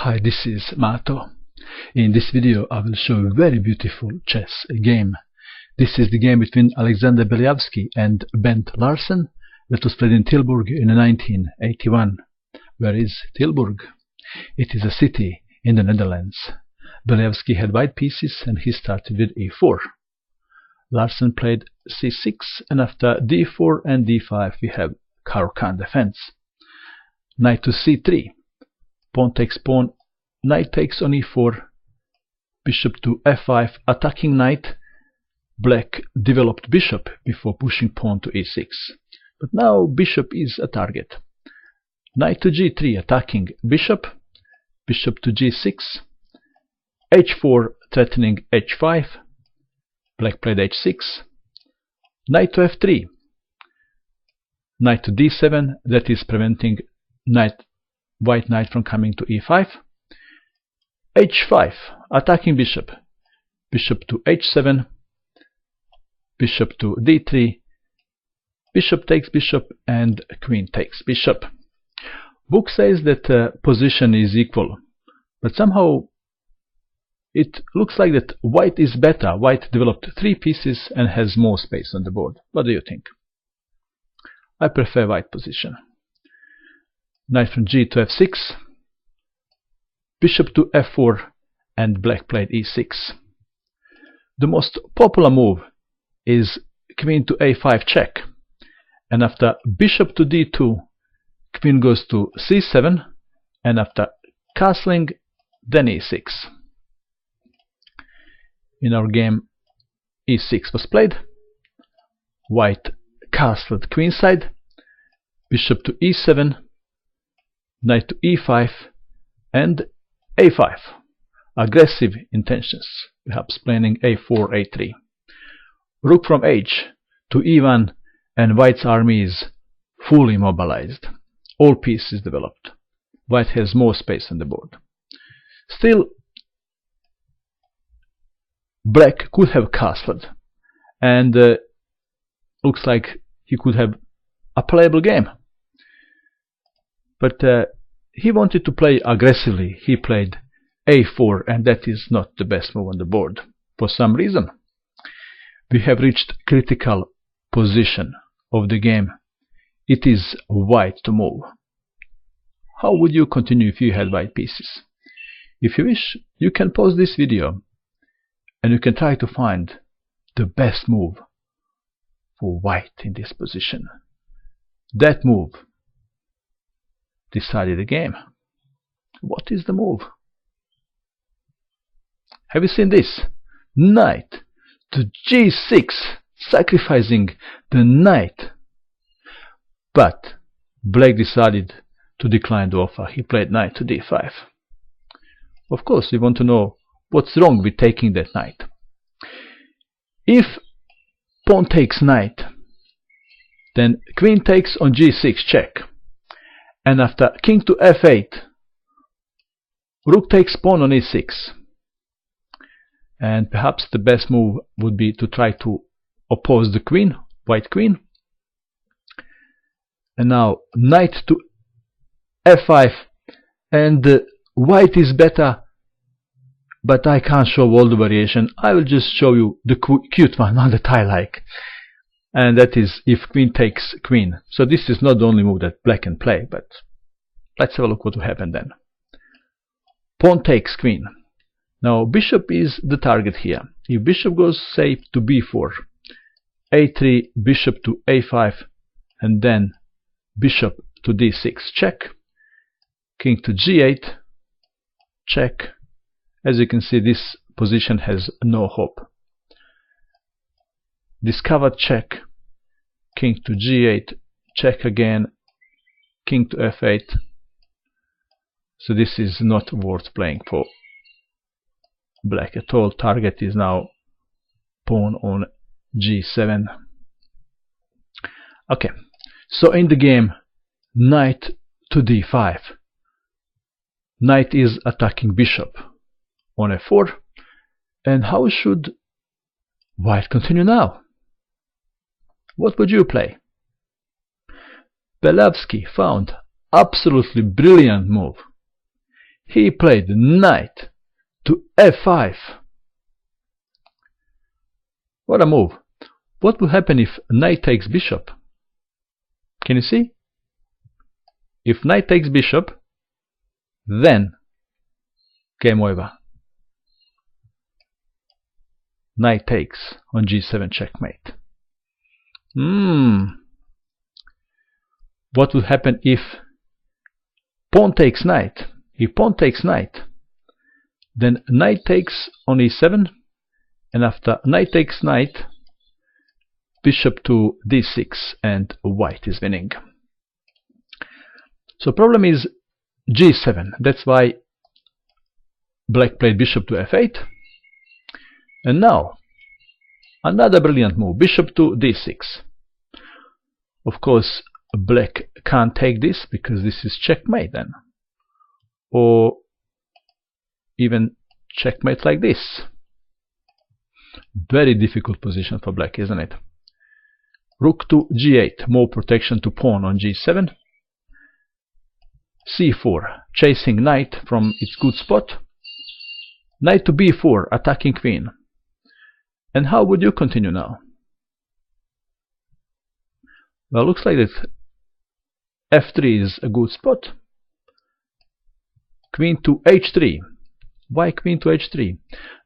Hi, this is Mato. In this video I will show you a very beautiful chess game. This is the game between Alexander Beliavsky and Bent Larsen that was played in Tilburg in 1981. Where is Tilburg? It is a city in the Netherlands. Beliavsky had white pieces and he started with e4. Larsen played c6, and after d4 and d5 we have Carp-Kann Defense. Knight to c3. Pawn takes pawn, knight takes on e4, bishop to f5, attacking knight. Black developed bishop before pushing pawn to e6. But now bishop is a target. Knight to g3, attacking bishop, bishop to g6, h4 threatening h5, black played h6, knight to f3, knight to d7, that is preventing white knight from coming to e5, h5 attacking bishop, bishop to h7, bishop to d3, bishop takes bishop, and queen takes bishop. Book says that position is equal, but somehow it looks like that white is better. White developed 3 pieces and has more space on the board. What do you think? I prefer white position. Knight from g to f6, bishop to f4, and black played e6. The most popular move is queen to a5 check, and after bishop to d2, queen goes to c7, and after castling, then e6. In our game, e6 was played. White castled queenside, bishop to e7, knight to e5, and a5. Aggressive intentions, perhaps playing a4, a3. Rook from h to e1, and white's army is fully mobilized. All pieces developed. White has more space on the board. Still, black could have castled, and looks like he could have a playable game. But he wanted to play aggressively. He played a4, and that is not the best move on the board for some reason. We have reached critical position of the game. It is white to move. How would you continue if you had white pieces? If you wish, you can pause this video and you can try to find the best move for white in this position. That move decided the game. What is the move? Have you seen this? Knight to g6, sacrificing the knight. But black decided to decline the offer. He played knight to d5. Of course, we want to know what's wrong with taking that knight. If pawn takes knight, then queen takes on g6 check, and after king to f8, rook takes pawn on e6. And perhaps the best move would be to try to oppose the queen, white queen. And now knight to f5, and white is better, but I can't show all the variation. I will just show you the cute one that I like, and that is if queen takes queen. So this is not the only move that black can play, but let's have a look what will happen then. Pawn takes queen. Now bishop is the target here. If bishop goes, say, to b4, a3, bishop to a5, and then bishop to d6 check, king to g8 check. As you can see, this position has no hope. Discovered check, king to g8 check again, king to f8. So this is not worth playing for black at all. Target is now pawn on g7. Okay, so in the game, knight to d5. Knight is attacking bishop on f4. And how should white continue now? What would you play? Beliavsky found absolutely brilliant move. he played knight to f5. What a move. What will happen if knight takes bishop? Can you see? If knight takes bishop, then game over. Knight takes on g7 checkmate. What will happen if pawn takes knight? If pawn takes knight, then knight takes on e7, and after knight takes knight, bishop to d6, and white is winning. So problem is g7. That's why black played bishop to f8. And now another brilliant move, bishop to d6. Of course, black can't take this because this is checkmate then, or even checkmate like this. Very difficult position for black, isn't it? Rook to g8, more protection to pawn on g7. c4, chasing knight from its good spot. Knight to b4, attacking queen. And how would you continue now? Well, looks like that f3 is a good spot. Queen to h3. Why queen to h3?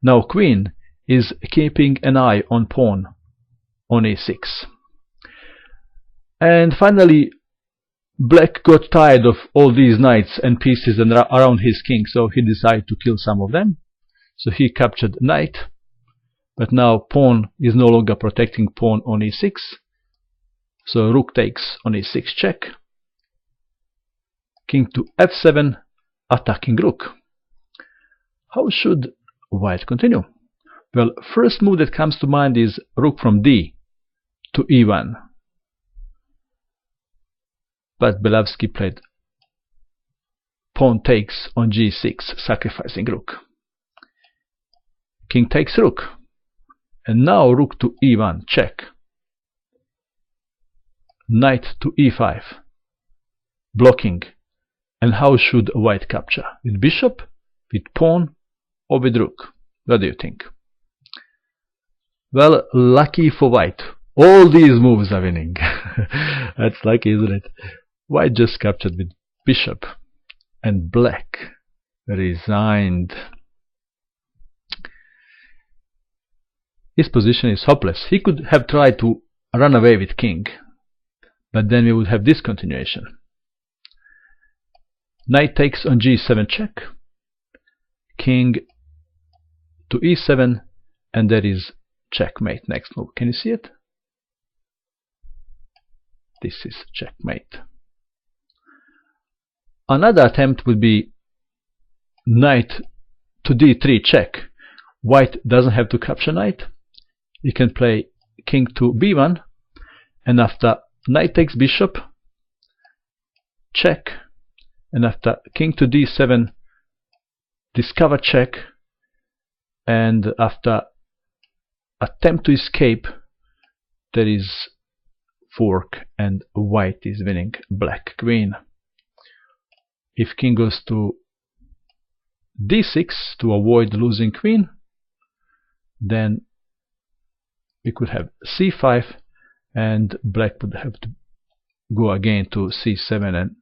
Now queen is keeping an eye on pawn on a6. And finally, black got tired of all these knights and pieces around his king, so he decided to kill some of them. So he captured knight, but now pawn is no longer protecting pawn on e6. So rook takes on e6 check. King to f7, attacking rook. How should white continue? Well, first move that comes to mind is rook from d to e1. But Beliavsky played pawn takes on g6, sacrificing rook. King takes rook. And now rook to e1, check. Knight to e5, blocking. And how should white capture? With bishop, with pawn, or with rook? What do you think? Well, lucky for white. All these moves are winning. That's lucky, isn't it? White just captured with bishop, and black resigned. His position is hopeless. He could have tried to run away with king, but then we would have this continuation. Knight takes on g7 check, king to e7, and there is checkmate next move. Can you see it? This is checkmate. Another attempt would be knight to d3 check. White doesn't have to capture knight. He can play king to b1, and after knight takes bishop, check, and after king to d7, discover check, and after attempt to escape, there is fork, and white is winning. Black queen. If king goes to d6 to avoid losing queen, then we could have c5, and black would have to go again to c7 and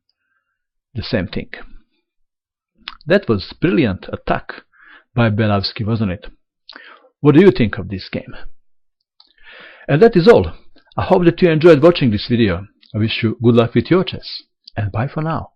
the same thing. That was brilliant attack by Beliavsky, wasn't it? What do you think of this game? And that is all. I hope that you enjoyed watching this video. I wish you good luck with your chess, and bye for now.